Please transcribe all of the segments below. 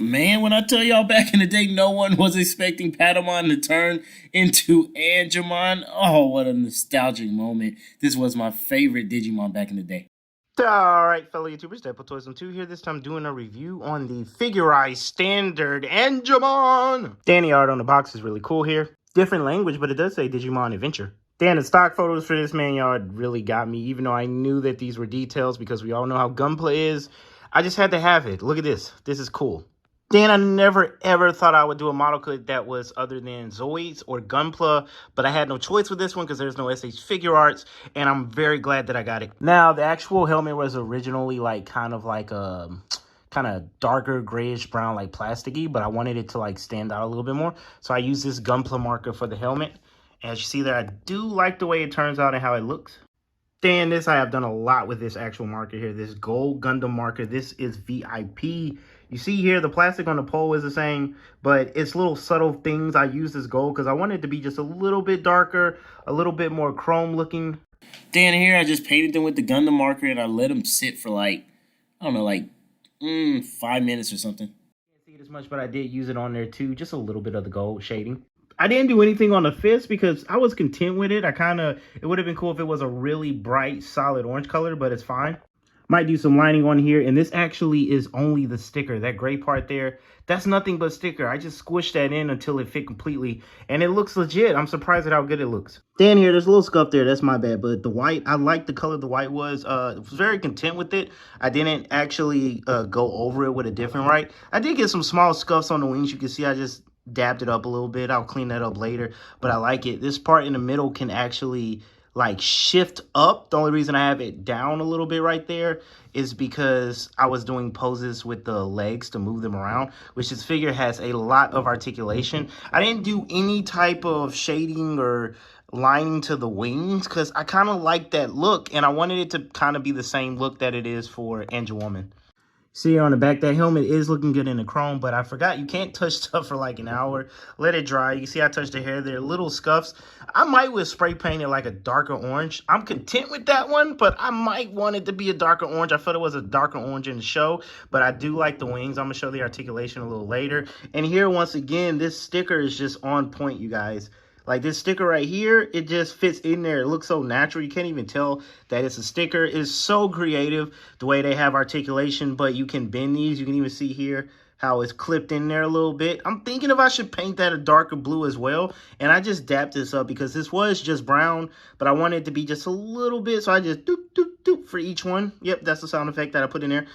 Man, when I tell y'all back in the day, no one was expecting Patamon to turn into Angemon. Oh, what a nostalgic moment. This was my favorite Digimon back in the day. Alright, fellow YouTubers, Toys2 here. This time doing a review on the figurized standard Angemon. Danny art on the box is really cool here. Different language, but it does say Digimon Adventure. Dan, the stock photos for this man yard really got me, even though I knew that these were details because we all know how gunplay is. I just had to have it. Look at this. This is cool. Dan, I never ever thought I would do a model kit that was other than Zoids or Gunpla, but I had no choice with this one because there's no SH Figure Arts, and I'm very glad that I got it. Now, the actual helmet was originally like kind of darker grayish brown, like plasticky, but I wanted it to like stand out a little bit more. So I used this Gunpla marker for the helmet. As you see there, I do like the way it turns out and how it looks. Dan, this I have done a lot with this actual marker here, this gold Gundam marker. This is VIP. You see here, the plastic on the pole is the same, but it's little subtle things I use this gold because I want it to be just a little bit darker, a little bit more chrome looking. Dan, here I just painted them with the Gundam marker and I let them sit for like, I don't know, like 5 minutes or something. Can't see it as much, but I did use it on there too, just a little bit of the gold shading. I didn't do anything on the fist because I was content with it. It would have been cool if it was a really bright, solid orange color, but it's fine. Might do some lining on here, and this actually is only the sticker. That gray part there, that's nothing but sticker. I just squished that in until it fit completely, and it looks legit. I'm surprised at how good it looks. Dan here, there's a little scuff there. That's my bad, but the white, I like the color the white was. Was very content with it. I didn't actually go over it with a different white. I did get some small scuffs on the wings. You can see I just dabbed it up a little bit. I'll clean that up later, but I like it. This part in the middle can actually like shift up. The only reason I have it down a little bit right there is because I was doing poses with the legs to move them around, which this figure has a lot of articulation. I didn't do any type of shading or lining to the wings because I kind of like that look, and I wanted it to kind of be the same look that it is for Angemon. See here on the back, that helmet is looking good in the chrome, but I forgot you can't touch stuff for like an hour. Let it dry. You see I touched the hair there, little scuffs. I might with spray paint it like a darker orange. I'm content with that one, but I might want it to be a darker orange. I felt it was a darker orange in the show, but I do like the wings. I'm going to show the articulation a little later. And here, once again, this sticker is just on point, you guys. Like this sticker right here, it just fits in there. It looks so natural. You can't even tell that it's a sticker. It's so creative the way they have articulation, but you can bend these. You can even see here how it's clipped in there a little bit. I'm thinking if I should paint that a darker blue as well. And I just dapped this up because this was just brown, but I wanted it to be just a little bit. So I just doop, doop, doop for each one. Yep, that's the sound effect that I put in there.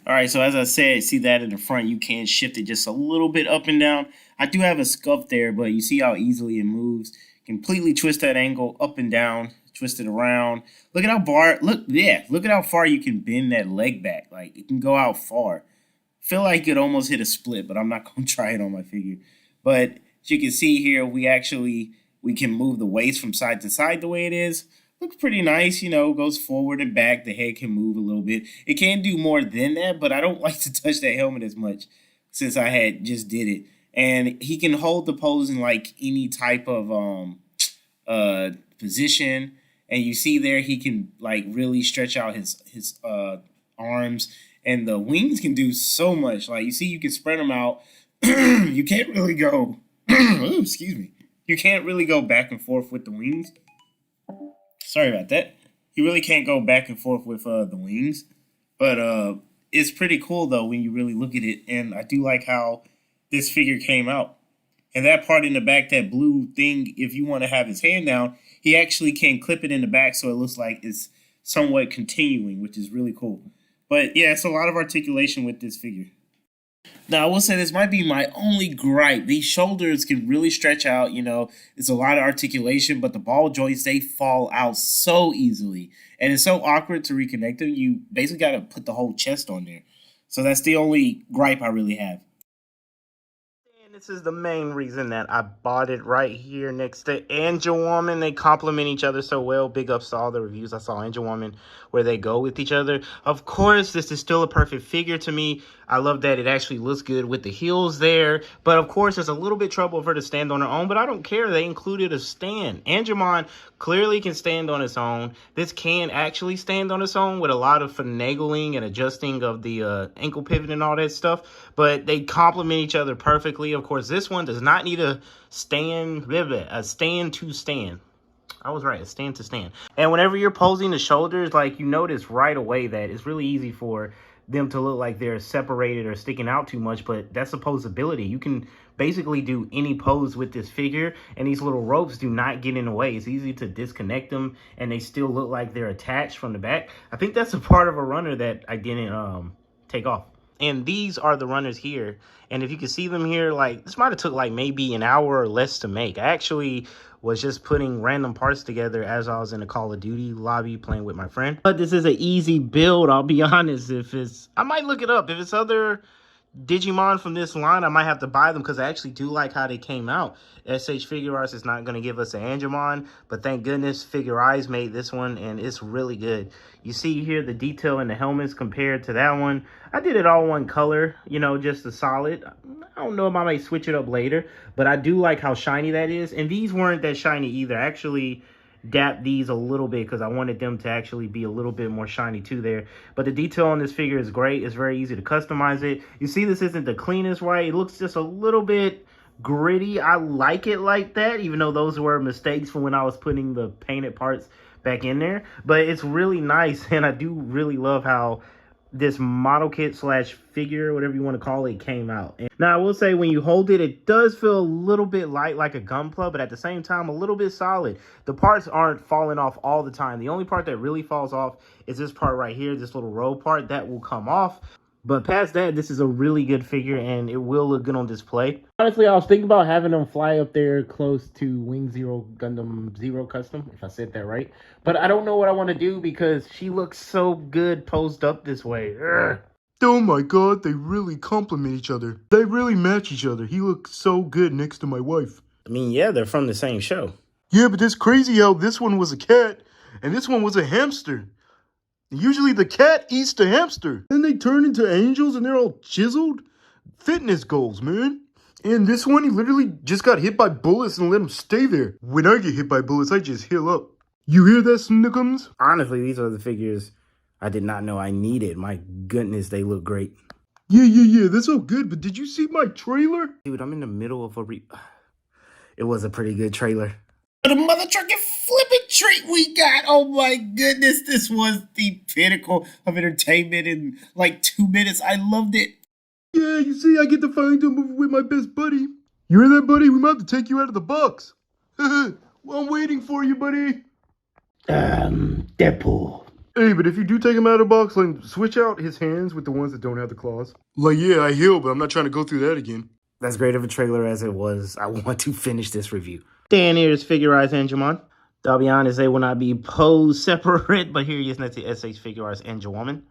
All right, so as I said, see that in the front, you can shift it just a little bit up and down. I do have a scuff there, but you see how easily it moves. Completely twist that angle up and down, twist it around. Look at how far, look at how far you can bend that leg back. Like, it can go out far. Feel like it almost hit a split, but I'm not going to try it on my figure. But as you can see here, we can move the waist from side to side the way it is. Looks pretty nice, you know, goes forward and back. The head can move a little bit. It can do more than that, but I don't like to touch that helmet as much since I had just did it. And he can hold the pose in like any type of position. And you see there, he can like really stretch out his arms, and the wings can do so much. Like you see, you can spread them out. You can't really go, ooh, excuse me. You can't really go back and forth with the wings. Sorry about that. You really can't go back and forth with the wings. But it's pretty cool, though, when you really look at it. And I do like how this figure came out. And that part in the back, that blue thing, if you want to have his hand down, he actually can clip it in the back so it looks like it's somewhat continuing, which is really cool. But, yeah, it's a lot of articulation with this figure. Now, I will say this might be my only gripe. These shoulders can really stretch out, you know. It's a lot of articulation, but the ball joints, they fall out so easily. And it's so awkward to reconnect them. You basically got to put the whole chest on there. So that's the only gripe I really have. This is the main reason that I bought it right here next to Angemon. They complement each other so well. Big ups to all the reviews I saw Angemon where they go with each other. Of course, this is still a perfect figure to me. I love that it actually looks good with the heels there. But of course, there's a little bit trouble for her to stand on her own. But I don't care. They included a stand. Angemon clearly can stand on its own. This can actually stand on its own with a lot of finagling and adjusting of the ankle pivot and all that stuff. but they complement each other perfectly. Of course, this one does not need a stand to stand. I was right, a stand to stand. And whenever you're posing the shoulders, like, you notice right away that it's really easy for them to look like they're separated or sticking out too much, but that's a posability. You can basically do any pose with this figure, and these little ropes do not get in the way. It's easy to disconnect them, and they still look like they're attached from the back. I think that's a part of a runner that I didn't take off. And these are the runners here. And if you can see them here, like, this might have took like maybe an hour or less to make. I actually was just putting random parts together as I was in a Call of Duty lobby playing with my friend. But this is an easy build, I'll be honest. I might look it up. If it's other Digimon from this line, I might have to buy them because I actually do like how they came out. SH Figure Arts is not going to give us an Angemon, but thank goodness Figure Eyes made this one, and it's really good. You see here the detail in the helmets compared to that one. I did it all one color, you know, just a solid. I don't know if I might switch it up later, but I do like how shiny that is. And these weren't that shiny either. I actually dap these a little bit because I wanted them to actually be a little bit more shiny too there. But the detail on this figure is great. It's very easy to customize it. You see this isn't the cleanest, right? It looks just a little bit gritty. I like it like that, even though those were mistakes from when I was putting the painted parts back in there. But it's really nice, and I do really love how this model kit slash figure, whatever you want to call it, came out. And now I will say, when you hold it, it does feel a little bit light like a Gunpla, but at the same time a little bit solid. The parts aren't falling off all the time. The only part that really falls off is this part right here, this little roll part that will come off. But past that, this is a really good figure, and it will look good on display. Honestly, I was thinking about having them fly up there close to Wing Zero Gundam Zero Custom, if I said that right. But I don't know what I want to do because she looks so good posed up this way. Ugh. Oh my god, they really complement each other. They really match each other. He looks so good next to my wife. I mean, yeah, they're from the same show. Yeah, but it's crazy how this one was a cat and this one was a hamster. Usually the cat eats the hamster. Then they turn into angels and they're all chiseled. Fitness goals, man. And this one, he literally just got hit by bullets and let him stay there. When I get hit by bullets, I just heal up. You hear that, Snookums? Honestly, these are the figures I did not know I needed. My goodness, they look great. Yeah, that's all good, but did you see my trailer? Dude, I'm in the middle of It was a pretty good trailer. The mother trucking flipping treat we got. Oh my goodness, this was the pinnacle of entertainment in like 2 minutes. I loved it. Yeah, you see, I get to find a movie with my best buddy. You hear that, buddy? We might have to take you out of the box. Well, I'm waiting for you, buddy. Deadpool. Hey, but if you do take him out of the box, like, switch out his hands with the ones that don't have the claws. Like, yeah, I heal, but I'm not trying to go through that again. As great of a trailer as it was, I want to finish this review. Dan here is Figure Arts Angemon. I'll be honest, they will not be posed separate, but here he is next to SH Figure Arts Angewoman.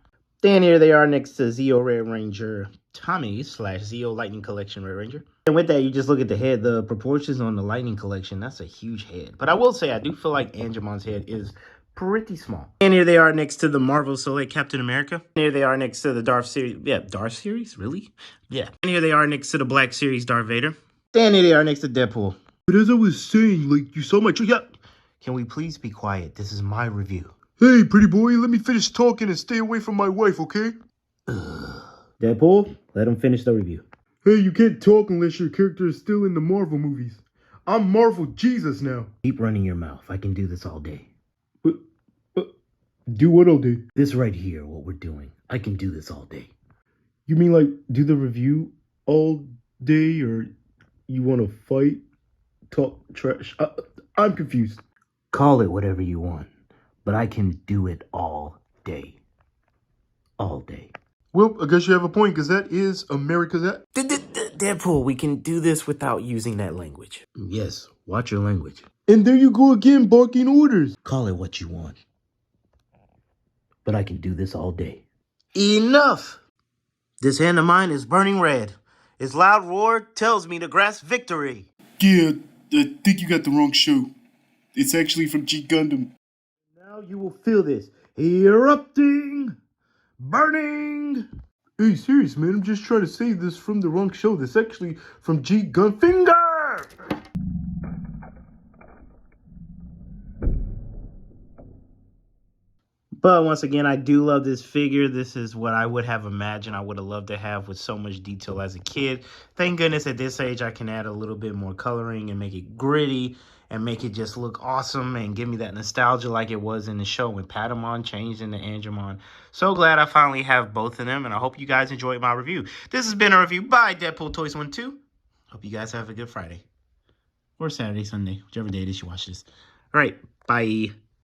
Dan here they are next to Zeo Red Ranger Tommy / Zeo Lightning Collection Red Ranger. And with that, you just look at the head, the proportions on the Lightning Collection, that's a huge head. But I will say, I do feel like Angemon's head is pretty small. And here they are next to the Marvel Select Captain America. And here they are next to the Darth Series. Yeah, Darth Series? Really? Yeah. And here they are next to the Black Series Darth Vader. And here they are next to Deadpool. But as I was saying, like, you saw my trailer. Yeah. Can we please be quiet? This is my review. Hey, pretty boy, let me finish talking and stay away from my wife, okay? Deadpool, let him finish the review. Hey, you can't talk unless your character is still in the Marvel movies. I'm Marvel Jesus now. Keep running your mouth. I can do this all day. Do what all day? This right here, what we're doing. I can do this all day. You mean like do the review all day, or you want to fight, talk trash? I'm confused. Call it whatever you want, but I can do it all day. All day. Well, I guess you have a point, because that is America's... Deadpool, we can do this without using that language. Yes, watch your language. And there you go again, barking orders. Call it what you want, but I can do this all day. Enough! This hand of mine is burning red. Its loud roar tells me to grasp victory. Yeah, I think you got the wrong show. It's actually from G Gundam. Now you will feel this erupting, burning. Hey, serious, man. I'm just trying to save this from the wrong show. This actually from G Gun Finger. But once again, I do love this figure. This is what I would have imagined I would have loved to have with so much detail as a kid. Thank goodness at this age I can add a little bit more coloring and make it gritty and make it just look awesome and give me that nostalgia like it was in the show when Patamon changed into Angemon. So glad I finally have both of them, and I hope you guys enjoyed my review. This has been a review by Deadpool Toys 12. Hope you guys have a good Friday. Or Saturday, Sunday, whichever day it is you watch this. All right, bye.